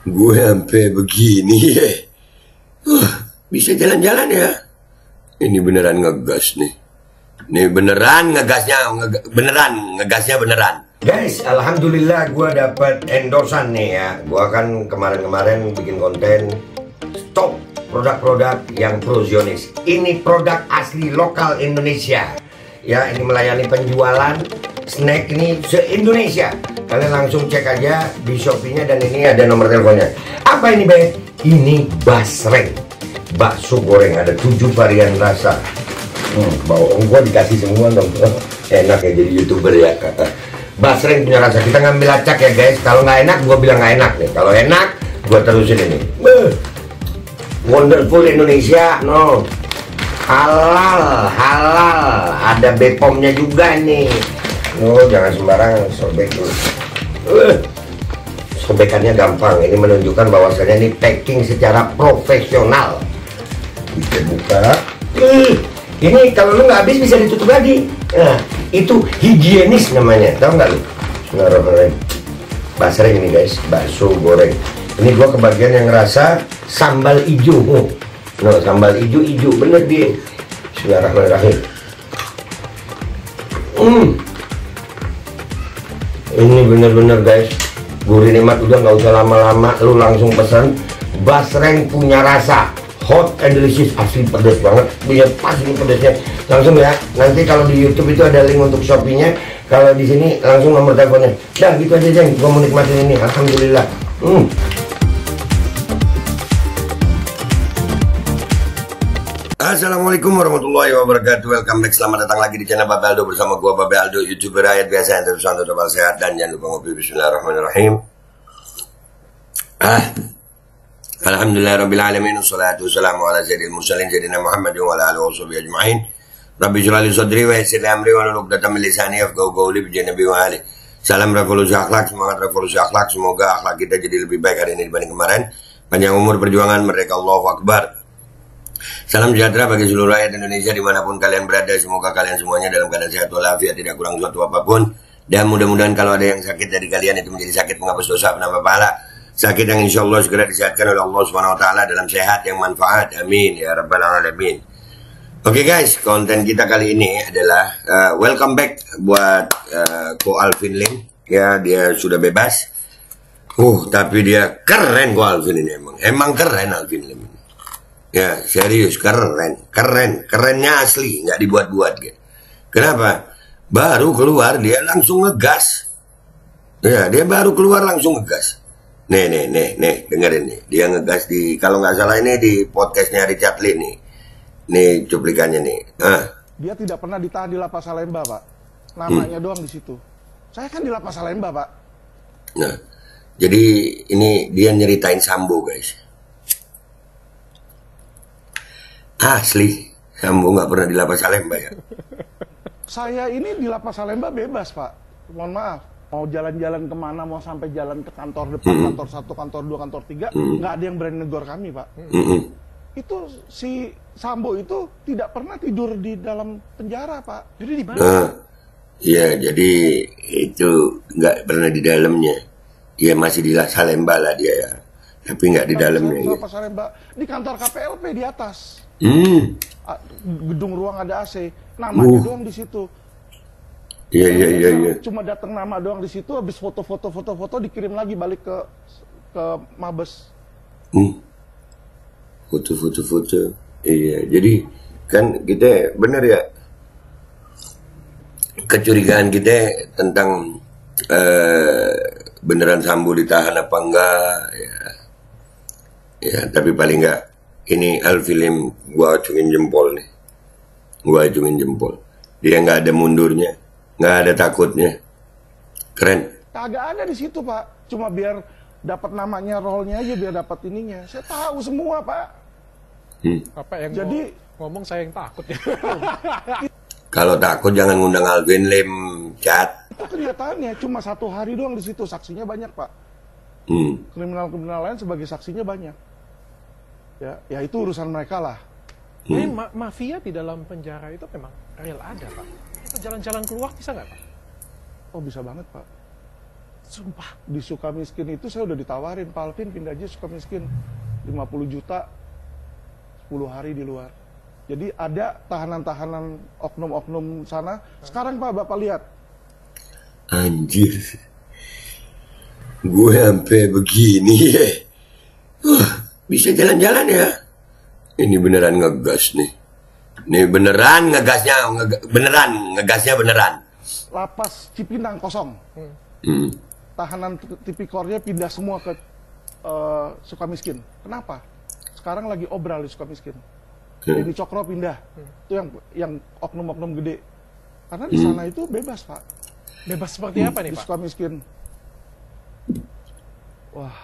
Gue sampai begini ya. Bisa jalan-jalan ya. Ini beneran ngegas nih. Ini beneran ngegasnya, beneran ngegasnya beneran. Guys, alhamdulillah gue dapat endorsan nih ya. Gue kan kemarin-kemarin bikin konten stop produk-produk yang pro Zionis. Ini produk asli lokal Indonesia. Ya, ini melayani penjualan snack ini se-Indonesia. Kalian langsung cek aja di Shopee-nya dan ini ada nomor teleponnya. Apa ini, Be? Ini basreng. Bakso goreng, ada 7 varian rasa. Bawang gua dikasih semua dong. Enak ya jadi YouTuber ya. Basreng punya rasa. Kita ngambil acak ya, guys. Kalau nggak enak, gua bilang nggak enak nih. Kalau enak, gua terusin ini. Wonderful Indonesia, no. Halal, halal. Ada Bepom-nya juga nih. Oh, jangan sembarangan sobek dulu. Sobekannya gampang. Ini menunjukkan bahwasannya ini packing secara profesional. Kita buka. Ini kalau lu nggak habis bisa ditutup lagi. Nah, itu higienis namanya. Tahu nggak lu? Bismillahirrahmanirrahim. Basreng ini guys, bakso goreng. Ini gua kebagian yang ngerasa sambal hijau. No, sambal hijau bener dia. Bismillahirrahmanirrahim. Ini bener-bener guys, gurih nikmat. Udah nggak usah lama-lama, lu langsung pesan. Basreng punya rasa hot and delicious, asli pedas banget. Punya pas ini pedasnya. Langsung ya. Nanti kalau di YouTube itu ada link untuk Shopee-nya. Kalau di sini langsung nomor teleponnya. Dah gitu aja Jeng, gua mau nikmatin ini. Alhamdulillah. Assalamualaikum warahmatullahi wabarakatuh. Welcome back, selamat datang lagi di channel Babe Aldo bersama gua Babe Aldo, YouTuber rakyat biasa yang terus tetap sehat dan jangan lupa ngopi. Bismillahirrahmanirrahim. Alhamdulillahirabbil alamin, wassalatu wassalamu ala sayyidil mursalin sayyidina Muhammadin wa ala alihi washabihi ajmain. Rabbi shrah li sadri wa yassir li amri wa hlul 'uqdatam min lisani yafqahu qawli bi nabi wa ali. Salam revolusi akhlak, semangat revolusi akhlak. Semoga akhlak kita jadi lebih baik hari ini dibanding kemarin. Panjang umur perjuangan, merdeka, Allahu Akbar. Salam sejahtera bagi seluruh rakyat Indonesia dimanapun kalian berada. Semoga kalian semuanya dalam keadaan sehat walafiat, tidak kurang suatu apapun. Dan mudah-mudahan kalau ada yang sakit dari kalian itu menjadi sakit menghapus dosa, penambah pahala. Sakit yang insya Allah segera disehatkan oleh Allah Subhanahu Wa Taala dalam sehat yang manfaat. Amin ya rabbal alamin. Oke guys, konten kita kali ini adalah welcome back buat Ko Alvin Lim. Ya, dia sudah bebas. Tapi dia keren Ko Alvin ini emang keren Alvin Lim. Ya serius kerennya asli, nggak dibuat-buat gitu. Kenapa? Baru keluar dia langsung ngegas. Ya, dia baru keluar langsung ngegas. Nih, dengerin nih. Dia ngegas di, kalau nggak salah ini di podcastnya Richard Lee nih. Nih cuplikannya nih. Dia tidak pernah ditahan di Lapas Salemba, Pak. Namanya doang di situ. Saya kan di Lapas Salemba, Pak. Nah, jadi ini dia nyeritain Sambo, guys. Asli, Sambo nggak pernah di Lapas Salemba ya. Saya ini di Lapas Salemba bebas, Pak. Mohon maaf. Mau jalan-jalan kemana, mau sampai jalan ke kantor depan, kantor 1, kantor 2, kantor 3, nggak ada yang berani negor kami, Pak. Itu si Sambo itu tidak pernah tidur di dalam penjara, Pak. Jadi di mana? Iya, jadi itu nggak pernah di dalamnya. Dia masih di Salemba lah dia ya. Tapi nggak di dalamnya. Di Lapas Salemba, di kantor KPLP di atas. Gedung ruang ada AC. Namanya doang di situ. Iya. Cuma datang nama doang di situ, habis foto dikirim lagi balik ke Mabes. Foto. Iya, jadi kan kita bener ya, kecurigaan kita tentang beneran Sambo ditahan apa enggak ya. Ya, tapi paling enggak ini Alvin gua acungin jempol nih. Dia nggak ada mundurnya, nggak ada takutnya. Keren. Kagak ada di situ, Pak. Cuma biar dapat namanya, role-nya aja, biar dapat ininya. Saya tahu semua, Pak. Apa yang jadi ngomong saya yang takut ya. Kalau takut jangan ngundang Alvin Lim, Chat. Itu kenyataannya cuma 1 hari doang di situ, saksinya banyak, Pak. Kriminal-kriminal lain sebagai saksinya banyak. Ya itu urusan mereka lah. Mafia di dalam penjara itu memang real ada, Pak. Kita jalan-jalan keluar bisa nggak, Pak? Oh, bisa banget, Pak. Sumpah. Di Sukamiskin itu saya udah ditawarin, Pak Alvin pindah aja Sukamiskin, 50 juta 10 hari di luar. Jadi ada tahanan-tahanan oknum-oknum sana. Sekarang Pak, Bapak lihat. Anjir. Gue sampai begini ya. Bisa jalan-jalan ya. Ini beneran ngegas nih. Ini beneran ngegasnya, beneran ngegasnya beneran. Lapas Cipinang kosong. Tahanan tipikornya pindah semua ke Sukamiskin. Kenapa? Sekarang lagi obral di Sukamiskin. Denny Cokro pindah. Itu yang oknum-oknum gede. Karena di sana itu bebas, Pak. Bebas seperti apa nih, Di Pak? Sukamiskin. Wah,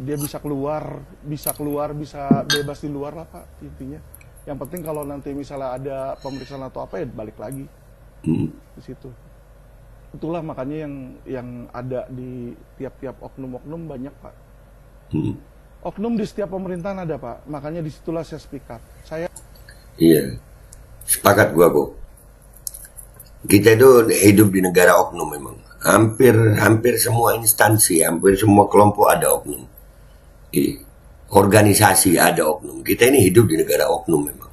dia bisa keluar, bisa bebas di luar lah, Pak, intinya. Yang penting kalau nanti misalnya ada pemeriksaan atau apa ya balik lagi di situ. Itulah makanya yang ada di tiap-tiap oknum-oknum banyak, Pak. Oknum di setiap pemerintahan ada, Pak. Makanya disitulah saya speak up. Iya, sepakat gua kok. Kita itu hidup di negara oknum memang. Hampir semua instansi, hampir semua kelompok ada oknum. Organisasi ada oknum. Kita ini hidup di negara oknum memang.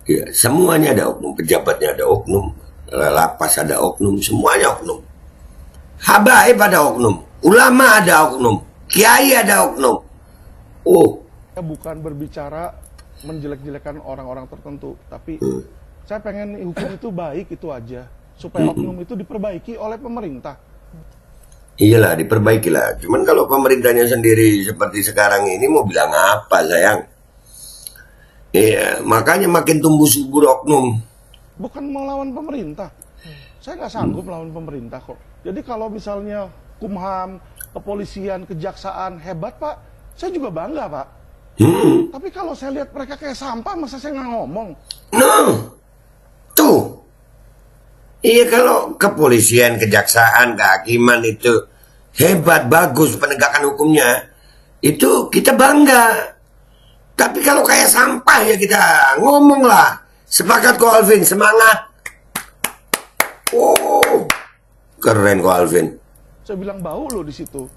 Ya, semuanya ada oknum. Pejabatnya ada oknum. Lapas ada oknum. Semuanya oknum. Habaib ada oknum. Ulama ada oknum. Kiai ada oknum. Saya bukan berbicara menjelek-jelekan orang-orang tertentu, tapi saya pengen hukum itu baik, itu aja. Supaya oknum itu diperbaiki oleh pemerintah. Iyalah, diperbaikilah. Cuman kalau pemerintahnya sendiri seperti sekarang ini mau bilang apa, sayang? Iya, makanya makin tumbuh subur oknum. Bukan melawan pemerintah. Saya nggak sanggup melawan pemerintah kok. Jadi kalau misalnya Kumham, kepolisian, kejaksaan hebat, Pak, saya juga bangga, Pak. Tapi kalau saya lihat mereka kayak sampah, masa saya nggak ngomong? Tuh. Iya, kalau kepolisian, kejaksaan, kehakiman itu hebat, bagus penegakan hukumnya, itu kita bangga. Tapi kalau kayak sampah ya kita ngomong lah. Sepakat kok Alvin, semangat. Keren kok Alvin. Saya bilang bau loh di situ.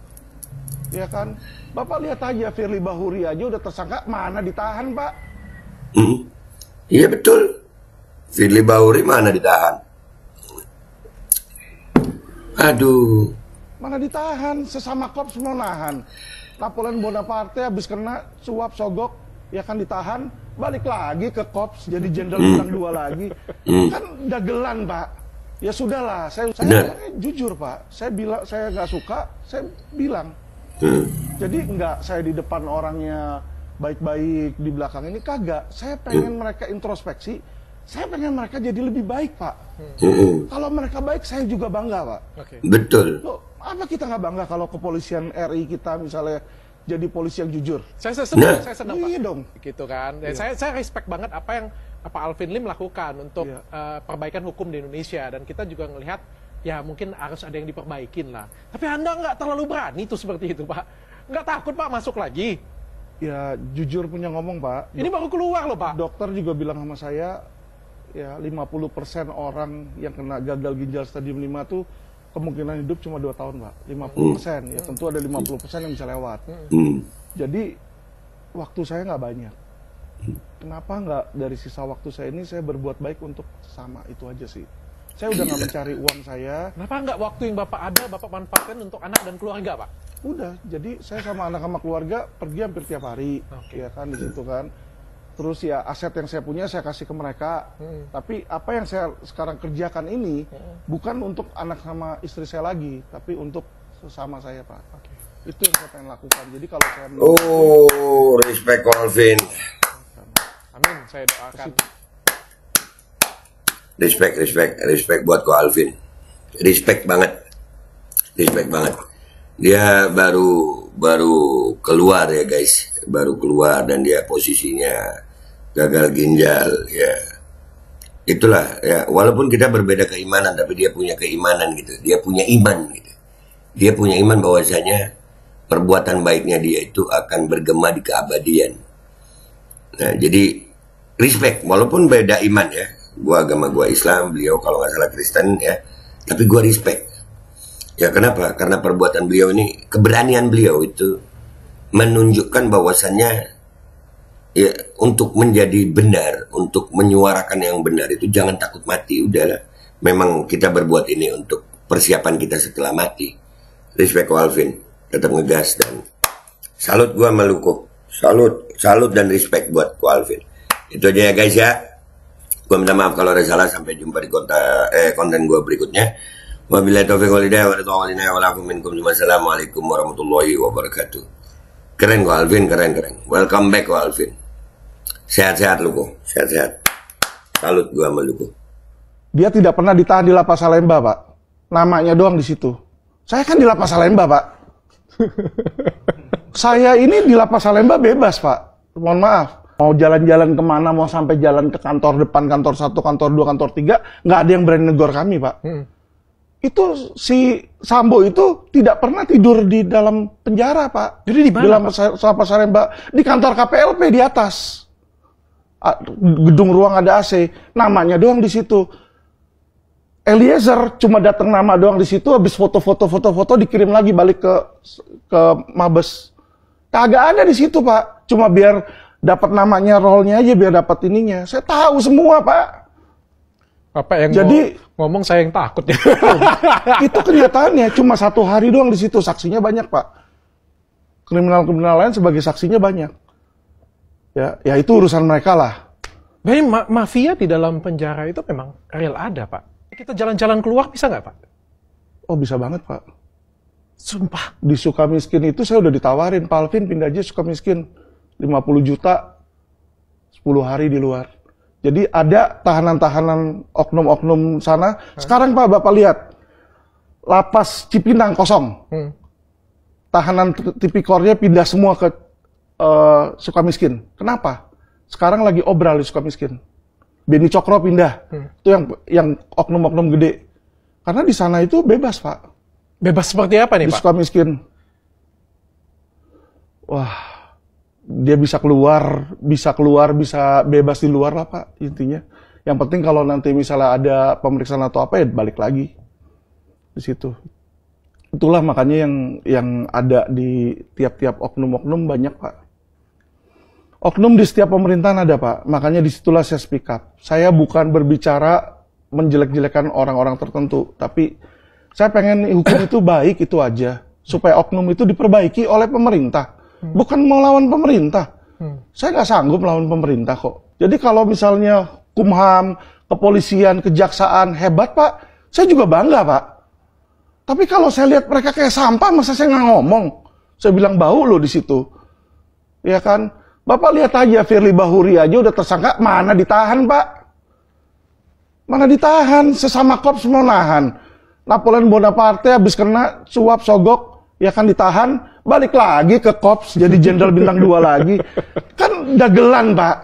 Ya kan? Bapak lihat aja Firly Bahuri aja udah tersangka, mana ditahan, Pak? Iya betul. Firly Bahuri mana ditahan? Aduh. Mana ditahan, sesama korps mau nahan. Napoleon Bonaparte habis kena suap sogok, ya kan ditahan, balik lagi ke korps jadi jenderal bintang 2 lagi. Kan dagelan, Pak. Ya sudahlah, saya jujur, Pak. Saya bilang saya nggak suka, saya bilang. Jadi enggak saya di depan orangnya baik-baik, di belakang ini kagak. Saya pengen mereka introspeksi, saya pengen mereka jadi lebih baik, Pak. Kalau mereka baik, saya juga bangga, Pak. Betul. Loh, apa kita nggak bangga kalau kepolisian RI kita misalnya jadi polisi yang jujur? Saya senang, saya senang, Pak. Iya dong. Gitu kan. Dan saya respect banget apa yang Alvin Lim lakukan untuk perbaikan hukum di Indonesia, dan kita juga ngelihat ya mungkin harus ada yang diperbaikin lah. Tapi Anda nggak terlalu berani tuh seperti itu, Pak. Nggak takut, Pak, masuk lagi? Ya jujur punya ngomong, Pak. Ini baru keluar loh, Pak. Dokter juga bilang sama saya, ya 50% orang yang kena gagal ginjal stadium 5 tuh kemungkinan hidup cuma 2 tahun, Pak. 50%. Ya tentu ada 50% yang bisa lewat. Jadi waktu saya nggak banyak. Kenapa nggak dari sisa waktu saya ini saya berbuat baik untuk sesama, itu aja sih. Saya udah nggak mencari uang saya. Kenapa nggak waktu yang Bapak ada, Bapak manfaatkan untuk anak dan keluarga, Pak? Udah, jadi saya sama anak sama keluarga pergi hampir tiap hari, ya kan, di situ kan. Terus ya aset yang saya punya saya kasih ke mereka. Tapi apa yang saya sekarang kerjakan ini bukan untuk anak sama istri saya lagi, tapi untuk sesama saya, Pak. Itu yang saya pengen lakukan. Jadi kalau saya respect Alvin. Amin, saya doakan. Respect buat Ko Alvin. Respect banget. Dia baru keluar ya guys, baru keluar dan dia posisinya gagal ginjal ya. Itulah ya, walaupun kita berbeda keimanan tapi dia punya keimanan gitu. Dia punya iman gitu. Dia punya iman bahwasanya perbuatan baiknya dia itu akan bergema di keabadian. Nah, jadi respect walaupun beda iman ya. Gua agama gua Islam, beliau kalau nggak salah Kristen ya. Tapi gua respect. Ya kenapa? Karena perbuatan beliau ini, keberanian beliau itu menunjukkan bahwasannya ya untuk menjadi benar, untuk menyuarakan yang benar itu jangan takut mati. Udahlah, memang kita berbuat ini untuk persiapan kita setelah mati. Respect Alvin, tetap ngegas dan salut gua Maluku. Salut dan respect buat Alvin. Itu aja ya guys ya. Gua minta maaf kalau ada salah, sampai jumpa di konten gua berikutnya. Wabillahi taufiq wal hidayah wa ridwan wa lakum minkum. Wassalamualaikum warahmatullahi wabarakatuh. Keren kok Alvin, keren. Welcome back kok Alvin. Sehat-sehat lu kok, sehat-sehat. Salut gua sama lu kok. Dia tidak pernah ditahan di Lapas Salemba, Pak. Namanya doang di situ. Saya kan di Lapas Salemba, Pak. Saya ini di Lapas Salemba bebas, Pak. Mohon maaf. Mau jalan-jalan kemana, mau sampai jalan ke kantor depan, kantor 1, kantor 2, kantor 3, nggak ada yang berani negor kami, Pak. Itu si Sambo itu tidak pernah tidur di dalam penjara, Pak. Jadi di mana? Di Lapas Salemba, di kantor KPLP di atas. Gedung ruang ada AC, namanya doang di situ. Eliezer cuma datang nama doang di situ, habis foto dikirim lagi balik ke Mabes. Kagak ada di situ, Pak. Cuma biar dapat namanya, role-nya aja, biar dapat ininya. Saya tahu semua, Pak. Apa yang jadi ngomong saya yang takut ya. Itu kenyataannya, cuma 1 hari doang di situ, saksinya banyak, Pak. Kriminal-kriminal lain sebagai saksinya banyak. Ya itu urusan mereka lah. Jadi mafia di dalam penjara itu memang real ada, Pak. Kita jalan-jalan keluar bisa nggak, Pak? Oh, bisa banget, Pak. Sumpah. Di Sukamiskin itu saya udah ditawarin, Pak Alvin pindah aja Sukamiskin. 50 juta, 10 hari di luar. Jadi ada tahanan-tahanan oknum-oknum sana. Sekarang Pak, Bapak lihat. Lapas Cipinang kosong. Tahanan tipikornya pindah semua ke Sukamiskin. Kenapa? Sekarang lagi obral di Sukamiskin. Beni Cokro pindah. Itu yang oknum-oknum gede. Karena di sana itu bebas, Pak. Bebas seperti apa nih, di Pak? Di Sukamiskin. Wah, dia bisa keluar, bisa bebas di luar lah, Pak, intinya. Yang penting kalau nanti misalnya ada pemeriksaan atau apa, ya balik lagi di situ. Itulah makanya yang ada di tiap-tiap oknum-oknum banyak, Pak. Oknum di setiap pemerintahan ada, Pak. Makanya disitulah saya speak up. Saya bukan berbicara menjelek-jelekan orang-orang tertentu, tapi saya pengen hukum itu baik, itu aja. Supaya oknum itu diperbaiki oleh pemerintah. Bukan mau lawan pemerintah. Saya nggak sanggup lawan pemerintah kok. Jadi kalau misalnya Kumham, kepolisian, kejaksaan hebat, Pak, saya juga bangga, Pak. Tapi kalau saya lihat mereka kayak sampah, masa saya nggak ngomong? Saya bilang bau loh di situ. Ya kan? Bapak lihat aja, Firly Bahuri aja udah tersangka, mana ditahan, Pak? Mana ditahan? Sesama korps mau nahan. Napoleon Bonaparte habis kena suap sogok, ya kan ditahan, balik lagi ke korps, jadi jenderal bintang 2 lagi. Kan dagelan, Pak.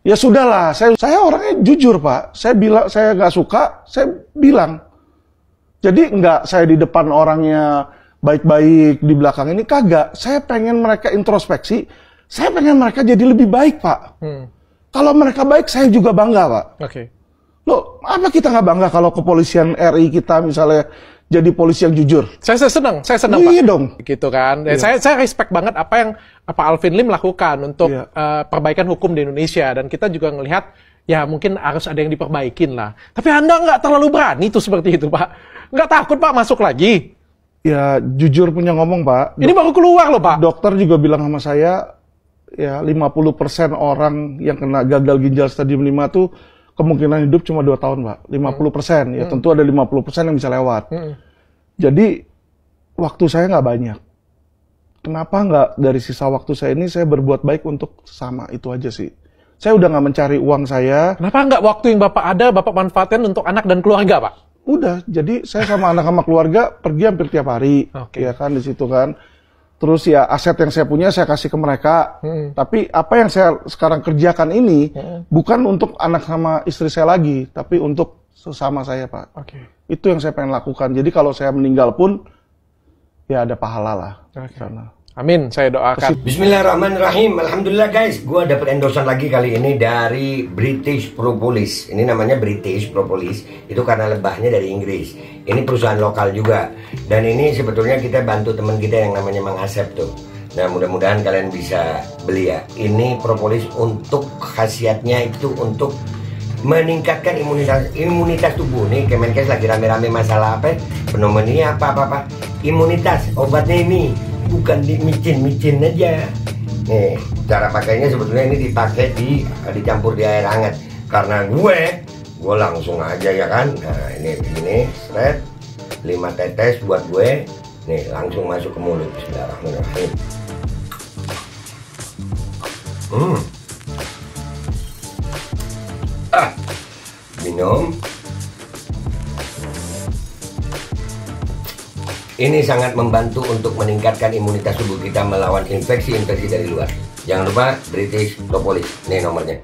Ya sudahlah, saya orangnya jujur, Pak. Saya bilang, saya nggak suka, saya bilang. Jadi nggak saya di depan orangnya baik-baik, di belakang ini kagak. Saya pengen mereka introspeksi, saya pengen mereka jadi lebih baik, Pak. Kalau mereka baik, saya juga bangga, Pak. Oke. Loh, apa kita nggak bangga kalau kepolisian RI kita misalnya jadi polisi yang jujur? Saya senang, Pak. Iya dong. Gitu kan. Iya. Saya respect banget apa yang Alvin Lim lakukan untuk perbaikan hukum di Indonesia, dan kita juga ngelihat ya mungkin harus ada yang diperbaikin lah. Tapi Anda nggak terlalu berani tuh seperti itu, Pak. Nggak takut, Pak, masuk lagi? Ya jujur punya ngomong, Pak. Ini baru keluar loh, Pak. Dokter juga bilang sama saya, ya 50% orang yang kena gagal ginjal stadium 5 tuh kemungkinan hidup cuma 2 tahun, Pak. 50%. Ya tentu ada 50% yang bisa lewat. Jadi waktu saya nggak banyak. Kenapa nggak dari sisa waktu saya ini saya berbuat baik untuk sesama, itu aja sih. Saya udah nggak mencari uang saya. Kenapa nggak waktu yang Bapak ada, Bapak manfaatkan untuk anak dan keluarga, Pak? Udah, jadi saya sama anak sama keluarga pergi hampir tiap hari, ya kan di situ kan. Terus ya aset yang saya punya saya kasih ke mereka. Tapi apa yang saya sekarang kerjakan ini bukan untuk anak sama istri saya lagi, tapi untuk sesama saya, Pak. Itu yang saya pengen lakukan. Jadi kalau saya meninggal pun ya ada pahala lah. Amin, saya doakan. Bismillahirrahmanirrahim. Alhamdulillah guys, gue dapet endorsan lagi kali ini dari British Propolis. Ini namanya British Propolis, itu karena lebahnya dari Inggris. Ini perusahaan lokal juga. Dan ini sebetulnya kita bantu teman kita yang namanya Mang Asep tuh. Nah mudah-mudahan kalian bisa beli ya. Ini propolis untuk khasiatnya itu untuk meningkatkan imunitas tubuh. Nih Kemenkes lagi rame-rame masalah apa? Pneumonia apa. Imunitas, obatnya ini. Bukan micin aja. Nih, cara pakainya sebetulnya ini dipakai dicampur di air hangat. Karena gue langsung aja ya kan. Nah, ini begini, seret 5 tetes buat gue. Nih, langsung masuk ke mulut. Bismillahirrahmanirrahim. Minum. Ini sangat membantu untuk meningkatkan imunitas tubuh kita melawan infeksi-infeksi dari luar. Jangan lupa British Propolis. Ini nomornya.